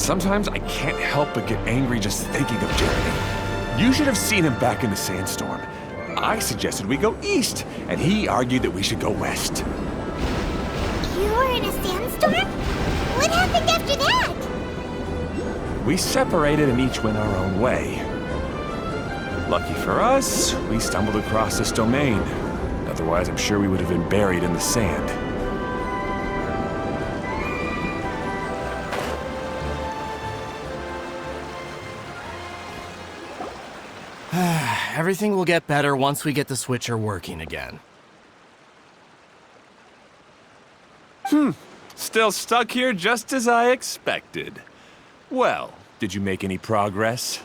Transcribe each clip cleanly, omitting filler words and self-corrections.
Sometimes I can't help but get angry just thinking of Jeroney. You should have seen him back in the sandstorm. I suggested we go east, and he argued that we should go west. You were in a sandstorm? What happened after that? We separated and each went our own way. Lucky for us, we stumbled across this domain. Otherwise, I'm sure we would have been buried in the sand. Everything will get better once we get the switcher working again. Still stuck here just as I expected. Well, did you make any progress?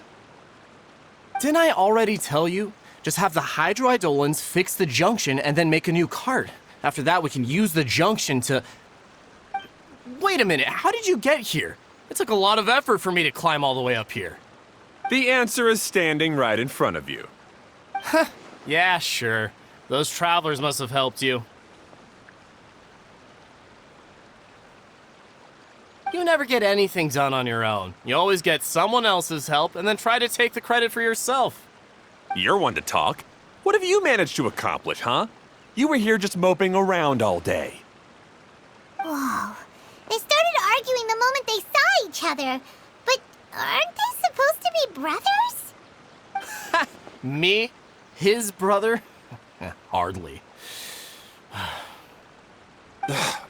Didn't I already tell you? Just have the hydroidolins fix the junction and then make a new cart. After that, we can use the junction to... Wait a minute, how did you get here? It took a lot of effort for me to climb all the way up here. The answer is standing right in front of you. Yeah, sure. Those travelers must have helped you. You never get anything done on your own. You always get someone else's help and then try to take the credit for yourself. You're one to talk. What have you managed to accomplish, huh? You were here just moping around all day. Whoa. They started arguing the moment they saw each other. But aren't they supposed to be brothers? Me? His brother? Hardly.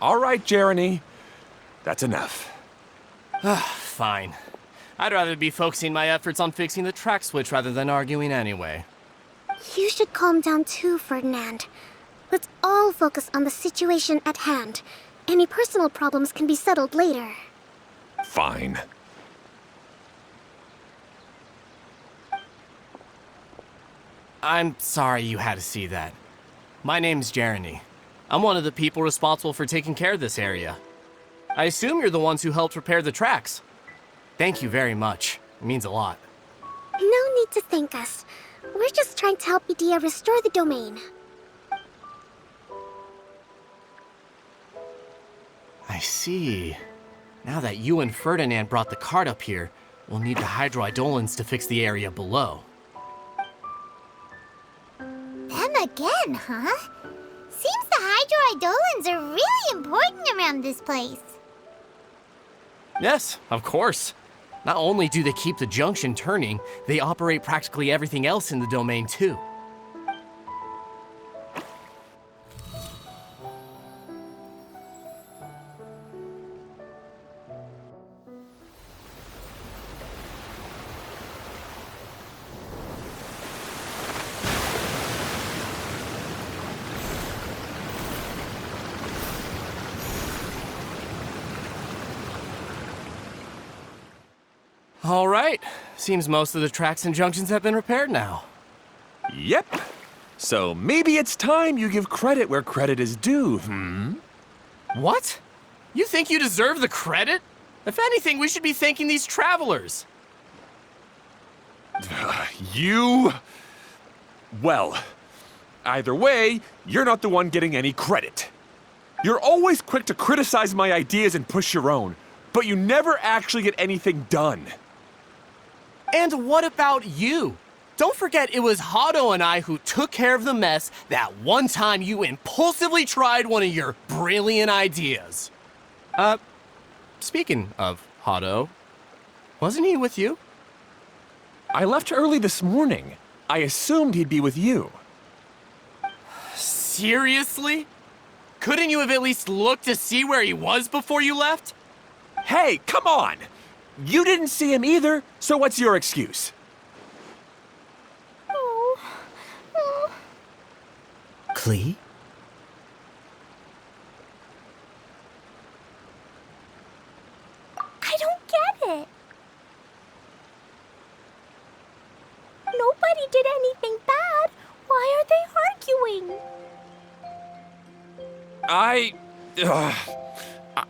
All right, Jeroney. That's enough. Fine. I'd rather be focusing my efforts on fixing the track switch rather than arguing anyway. You should calm down too, Ferdinand. Let's all focus on the situation at hand. Any personal problems can be settled later. Fine. I'm sorry you had to see that. My name's Jeroney. I'm one of the people responsible for taking care of this area. I assume you're the ones who helped repair the tracks. Thank you very much. It means a lot. No need to thank us. We're just trying to help Edea restore the domain. I see. Now that you and Ferdinand brought the cart up here, we'll need the hydroidolins to fix the area below. Them again, huh? Seems the hydroidolins are really important around this place. Yes, of course. Not only do they keep the junction turning, they operate practically everything else in the domain too. All right. Seems most of the tracks and junctions have been repaired now. Yep. So maybe it's time you give credit where credit is due, What? You think you deserve the credit? If anything, we should be thanking these travelers. You... Well, either way, you're not the one getting any credit. You're always quick to criticize my ideas and push your own, but you never actually get anything done. And what about you? Don't forget it was Hado and I who took care of the mess that one time you impulsively tried one of your brilliant ideas. Speaking of Hado, wasn't he with you? I left early this morning. I assumed he'd be with you. Seriously? Couldn't you have at least looked to see where he was before you left? Hey, come on! You didn't see him either, so what's your excuse? Klee? I don't get it. Nobody did anything bad. Why are they arguing? I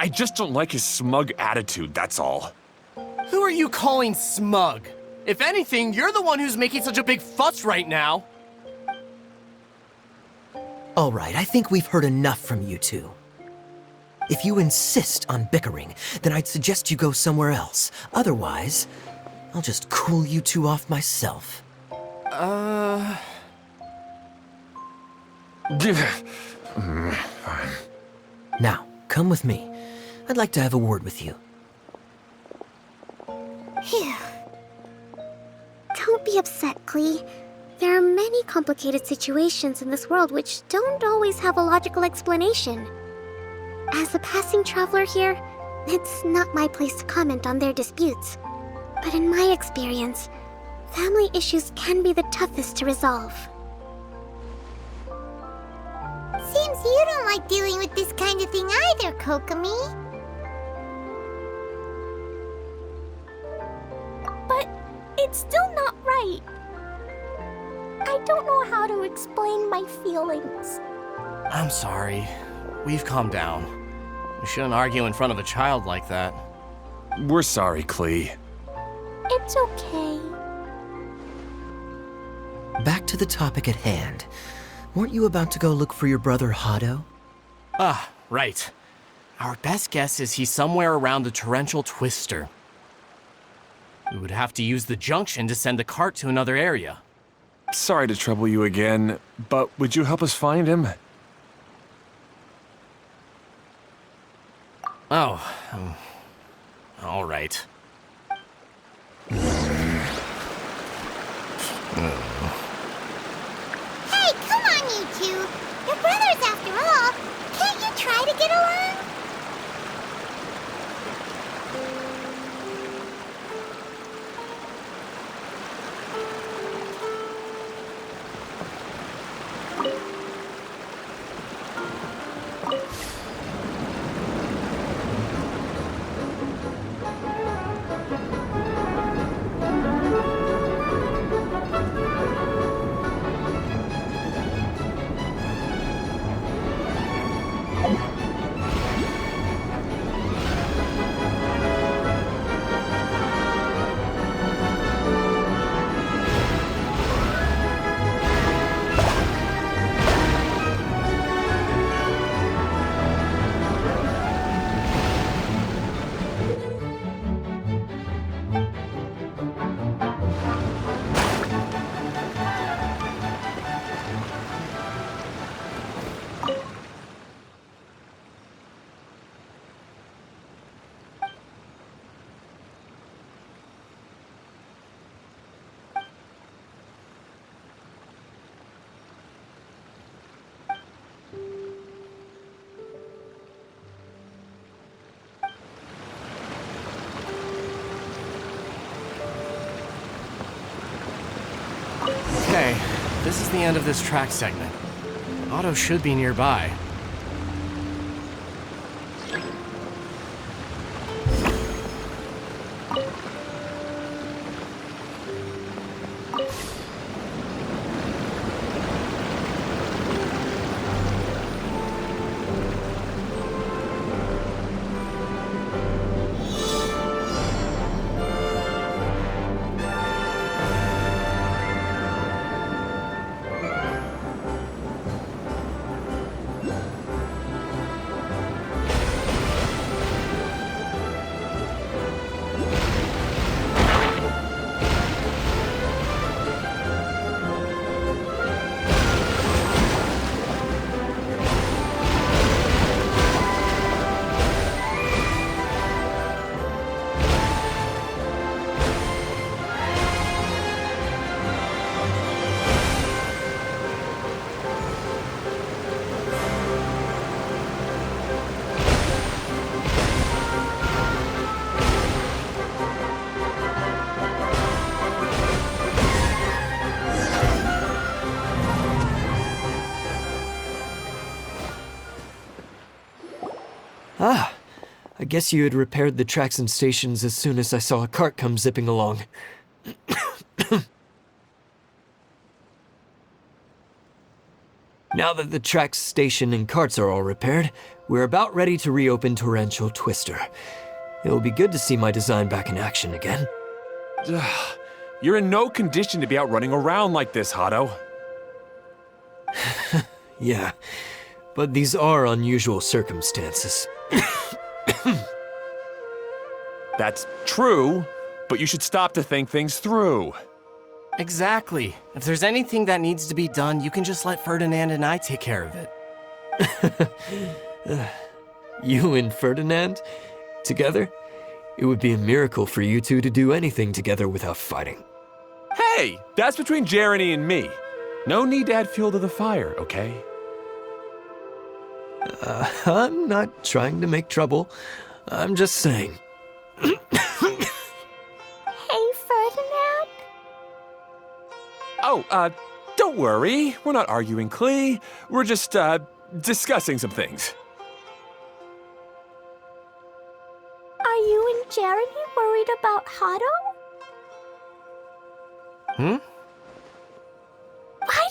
just don't like his smug attitude, that's all. Who are you calling smug? If anything, you're the one who's making such a big fuss right now. All right, I think we've heard enough from you two. If you insist on bickering, then I'd suggest you go somewhere else. Otherwise, I'll just cool you two off myself. Fine. Now, come with me. I'd like to have a word with you. Phew. Don't be upset, Klee. There are many complicated situations in this world which don't always have a logical explanation. As a passing traveler here, it's not my place to comment on their disputes. But in my experience, family issues can be the toughest to resolve. Seems you don't like dealing with this kind of thing either, Kokomi. But it's still not right. I don't know how to explain my feelings. I'm sorry. We've calmed down. We shouldn't argue in front of a child like that. We're sorry, Klee. It's okay. Back to the topic at hand. Weren't you about to go look for your brother Hado? Ah, right. Our best guess is he's somewhere around the Torrential Twister. We would have to use the junction to send the cart to another area. Sorry to trouble you again, but would you help us find him? Oh, all right. Hey, come on, you two. You're brothers after all. Can't you try to get along? Okay, this is the end of this track segment. Otto should be nearby. Ah, I guess you had repaired the tracks and stations as soon as I saw a cart come zipping along. Now that the tracks, station, and carts are all repaired, we're about ready to reopen Torrential Twister. It'll be good to see my design back in action again. You're in no condition to be out running around like this, Hado. Yeah, but these are unusual circumstances. That's true, but you should stop to think things through. Exactly. If there's anything that needs to be done, you can just let Ferdinand and I take care of it. You and Ferdinand? Together? It would be a miracle for you two to do anything together without fighting. Hey, that's between Jeroney and me. No need to add fuel to the fire, okay? I'm not trying to make trouble. I'm just saying. Hey, Ferdinand? Oh, don't worry. We're not arguing, Klee. We're just, discussing some things. Are you and Jeroney worried about Hado? Why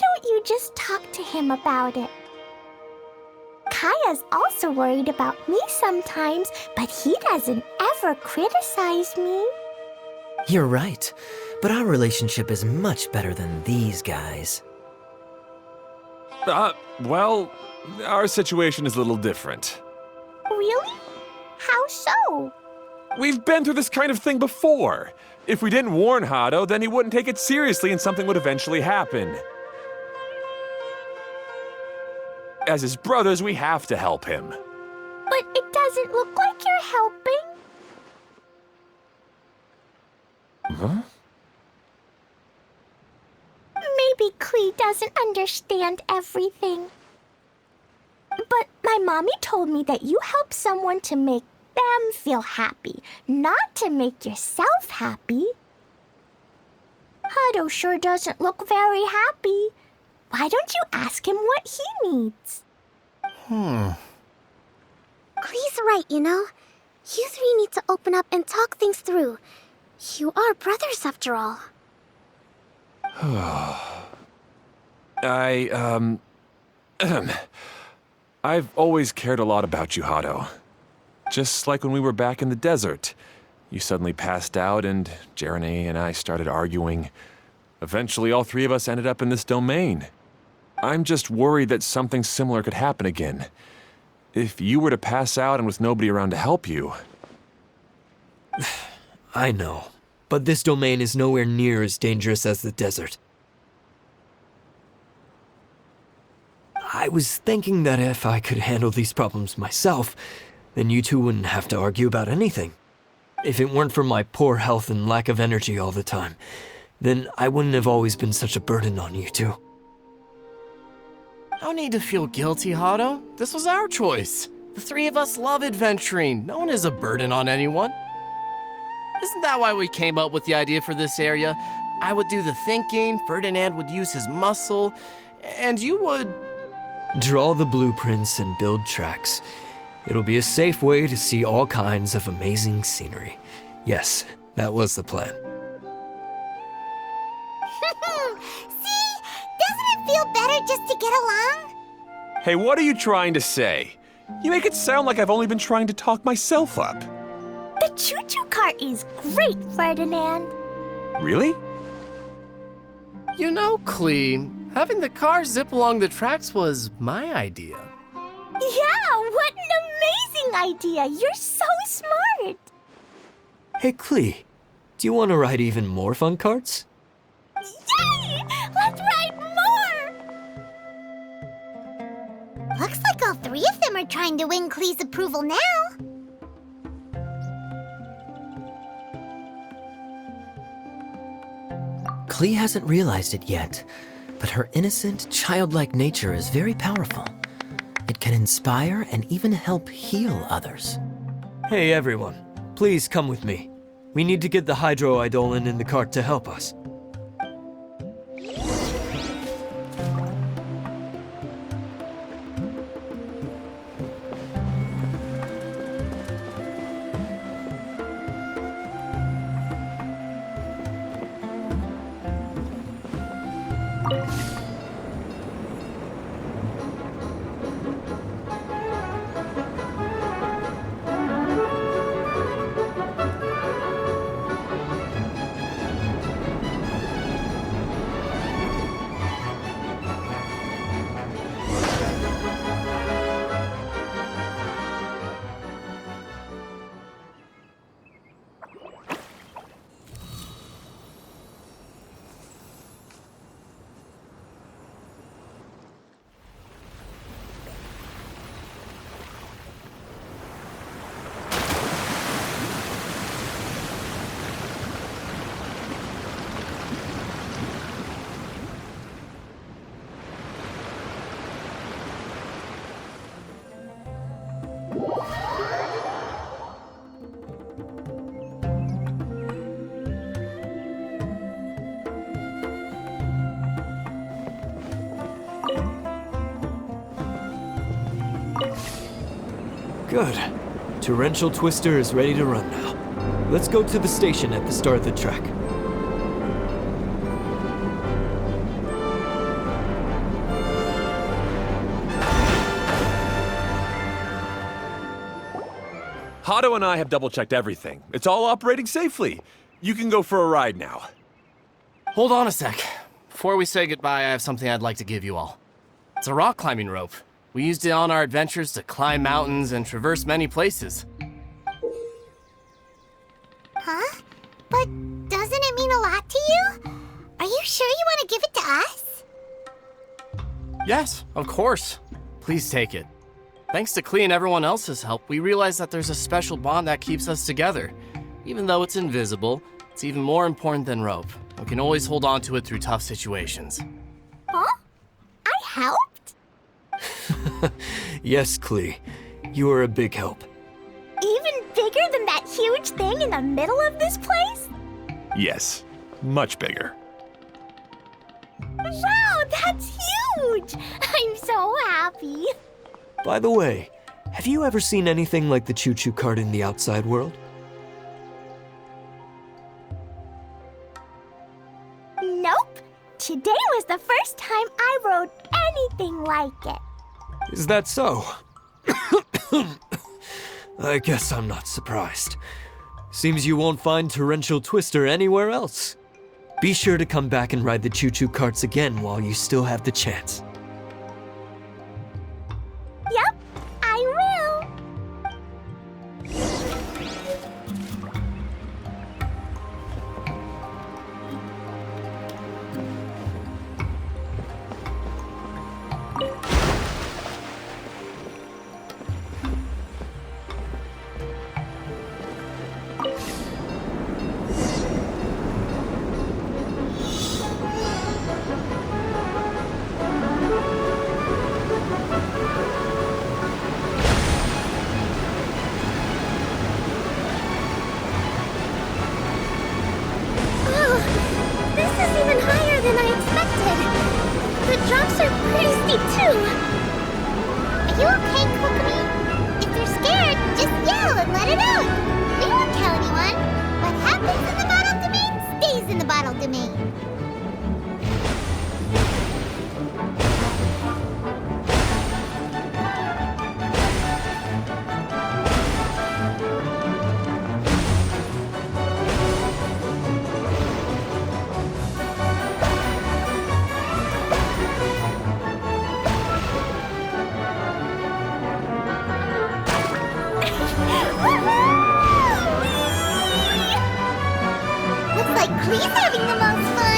don't you just talk to him about it? Kaya's also worried about me sometimes, but he doesn't ever criticize me. You're right, but our relationship is much better than these guys. Well, our situation is a little different. Really? How so? We've been through this kind of thing before. If we didn't warn Hado, then he wouldn't take it seriously and something would eventually happen. As his brothers, we have to help him. But it doesn't look like you're helping. Huh? Maybe Klee doesn't understand everything. But my mommy told me that you help someone to make them feel happy, not to make yourself happy. Hado sure doesn't look very happy. Why don't you ask him what he needs? Klee's right, you know. You three need to open up and talk things through. You are brothers after all. I've always cared a lot about you, Hado. Just like when we were back in the desert. You suddenly passed out and Jeroney and I started arguing. Eventually, all three of us ended up in this domain. I'm just worried that something similar could happen again. If you were to pass out and with nobody around to help you. I know, but this domain is nowhere near as dangerous as the desert. I was thinking that if I could handle these problems myself, then you two wouldn't have to argue about anything. If it weren't for my poor health and lack of energy all the time, then I wouldn't have always been such a burden on you two. No need to feel guilty, Hado. This was our choice. The three of us love adventuring. No one is a burden on anyone. Isn't that why we came up with the idea for this area? I would do the thinking, Ferdinand would use his muscle, and you would... Draw the blueprints and build tracks. It'll be a safe way to see all kinds of amazing scenery. Yes, that was the plan. See? Doesn't it feel better just to get along? Hey, what are you trying to say? You make it sound like I've only been trying to talk myself up. The Choo-Choo Cart is great, Ferdinand. Really? You know, Klee, having the car zip along the tracks was my idea. Yeah, what an amazing idea! You're so smart! Hey, Klee, do you want to ride even more fun carts? Yay! Let's ride more! Looks like all three of them are trying to win Klee's approval now. Klee hasn't realized it yet, but her innocent, childlike nature is very powerful. It can inspire and even help heal others. Hey, everyone, please come with me. We need to get the Hydro-Eidolon in the cart to help us. Good. Torrential Twister is ready to run now. Let's go to the station at the start of the track. Hado and I have double-checked everything. It's all operating safely. You can go for a ride now. Hold on a sec. Before we say goodbye, I have something I'd like to give you all. It's a rock climbing rope. We used it on our adventures to climb mountains and traverse many places. Huh? But doesn't it mean a lot to you? Are you sure you want to give it to us? Yes, of course. Please take it. Thanks to Klee and everyone else's help, we realized that there's a special bond that keeps us together. Even though it's invisible, it's even more important than rope. We can always hold on to it through tough situations. Huh? I helped? Yes, Klee. You are a big help. Even bigger than that huge thing in the middle of this place? Yes, much bigger. Wow, that's huge! I'm so happy. By the way, have you ever seen anything like the Choo-Choo Cart in the outside world? Nope. Today was the first time I rode anything like it. Is that so? I guess I'm not surprised. Seems you won't find Torrential Twister anywhere else. Be sure to come back and ride the Choo-Choo Carts again while you still have the chance. Yep, I will. Oh, this is even higher than I expected. The drops are pretty steep too. Are you okay, Kokomi? If you're scared, just yell and let it out. We won't tell anyone. What happens in the bottle domain stays in the bottle domain. Looks like Klee's having the most fun.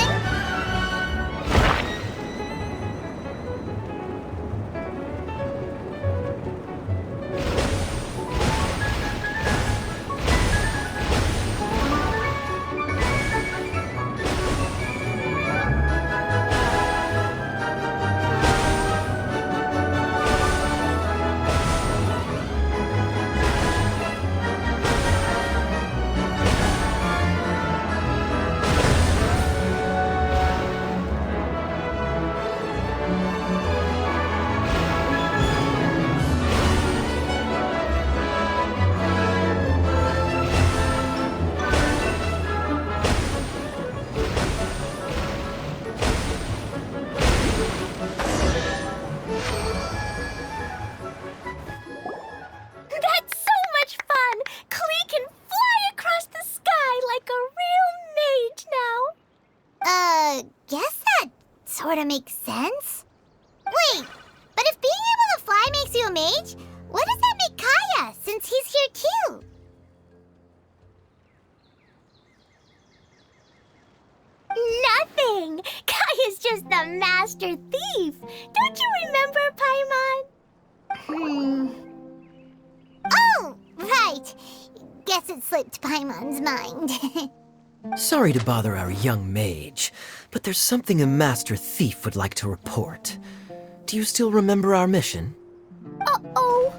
That's so much fun! Klee can fly across the sky like a real mage now. Guess that sort of makes sense. Wait, but if being able to fly makes you a mage, what does that make Kaya, since he's here too? Nothing! Kaya's just the master thief! Don't you remember, Paimon? Oh, right. Guess it slipped Paimon's mind. Sorry to bother our young mage, but there's something a master thief would like to report. Do you still remember our mission? Uh-oh.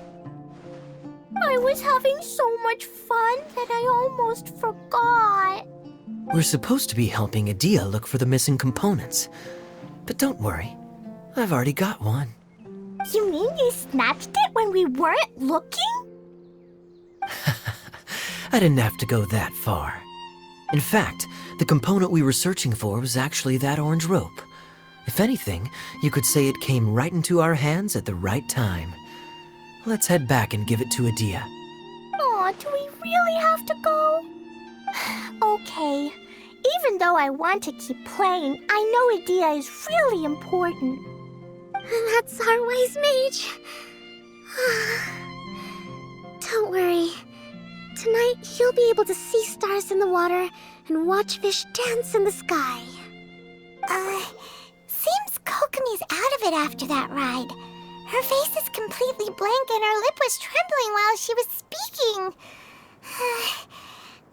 I was having so much fun that I almost forgot. We're supposed to be helping Adia look for the missing components. But don't worry, I've already got one. You mean you snatched it when we weren't looking? I didn't have to go that far. In fact, the component we were searching for was actually that orange rope. If anything, you could say it came right into our hands at the right time. Let's head back and give it to Adia. Aw, do we really have to go? Okay. Even though I want to keep playing, I know Adia is really important. That's our wise mage. Don't worry. Tonight, he'll be able to see stars in the water and watch fish dance in the sky. Seems Kokomi's out of it after that ride. Her face is completely blank and her lip was trembling while she was speaking.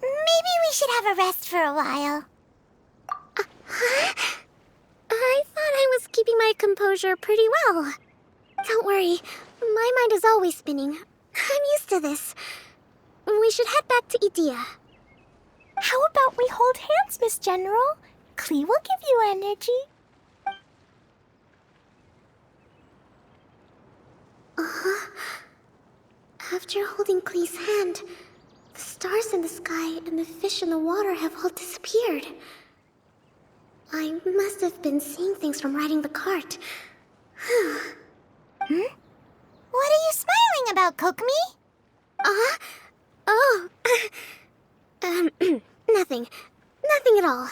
Maybe we should have a rest for a while. I thought I was keeping my composure pretty well. Don't worry, my mind is always spinning. I'm used to this. We should head back to Adia. How about we hold hands, Miss General? Klee will give you energy. After holding Klee's hand, the stars in the sky and the fish in the water have all disappeared. I must have been seeing things from riding the cart. What are you smiling about, Kokomi? Oh. Nothing. Nothing at all.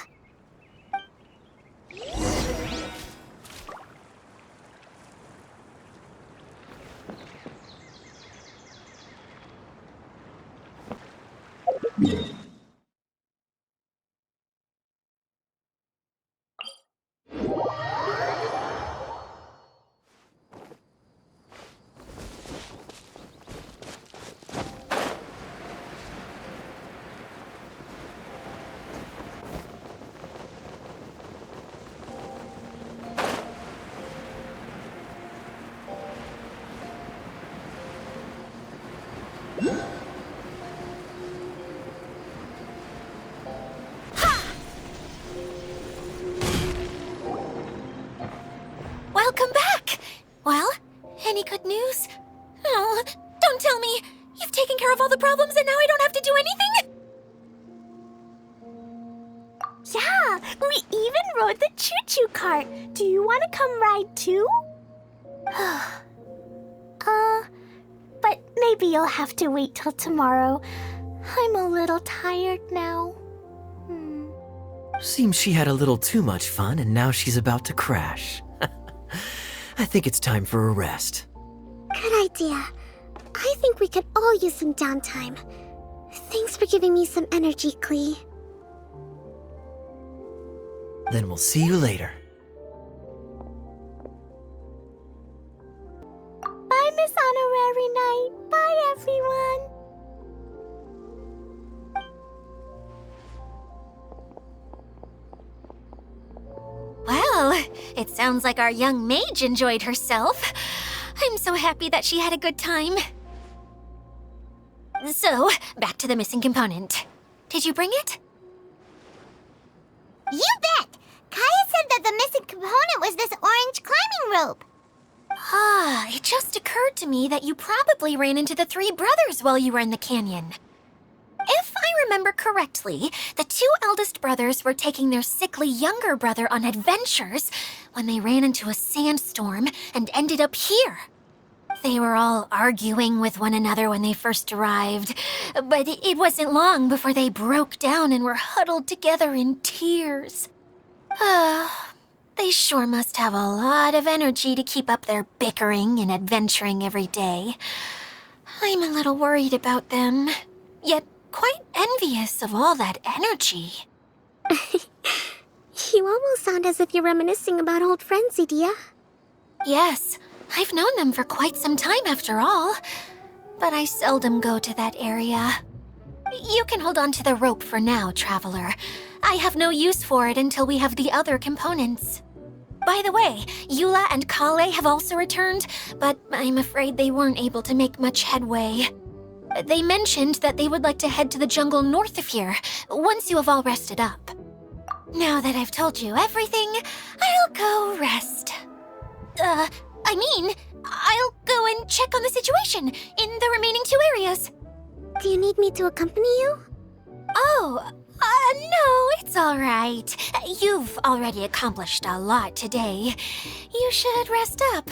Welcome back! Well, any good news? Oh, don't tell me! You've taken care of all the problems and now I don't have to do anything? Yeah, we even rode the Choo-Choo Cart. Do you want to come ride too? But maybe you'll have to wait till tomorrow. I'm a little tired now. Seems she had a little too much fun and now she's about to crash. I think it's time for a rest. Good idea. I think we could all use some downtime. Thanks for giving me some energy, Klee. Then we'll see you later. Bye, Miss Honorary Knight. Bye, everyone. Well, it sounds like our young mage enjoyed herself. I'm so happy that she had a good time. So, back to the missing component. Did you bring it? You bet! Kaya said that the missing component was this orange climbing rope. It just occurred to me that you probably ran into the three brothers while you were in the canyon. If I remember correctly, the two eldest brothers were taking their sickly younger brother on adventures when they ran into a sandstorm and ended up here. They were all arguing with one another when they first arrived, but it wasn't long before they broke down and were huddled together in tears. They sure must have a lot of energy to keep up their bickering and adventuring every day. I'm a little worried about them, yet quite envious of all that energy. You almost sound as if you're reminiscing about old friends, Adia. Yes, I've known them for quite some time after all, but I seldom go to that area. You can hold on to the rope for now, Traveler. I have no use for it until we have the other components. By the way, Eula and Kale have also returned, but I'm afraid they weren't able to make much headway. They mentioned that they would like to head to the jungle north of here, once you have all rested up. Now that I've told you everything, I'll go rest. I'll go and check on the situation in the remaining two areas. Do you need me to accompany you? Oh, no, it's all right. You've already accomplished a lot today. You should rest up.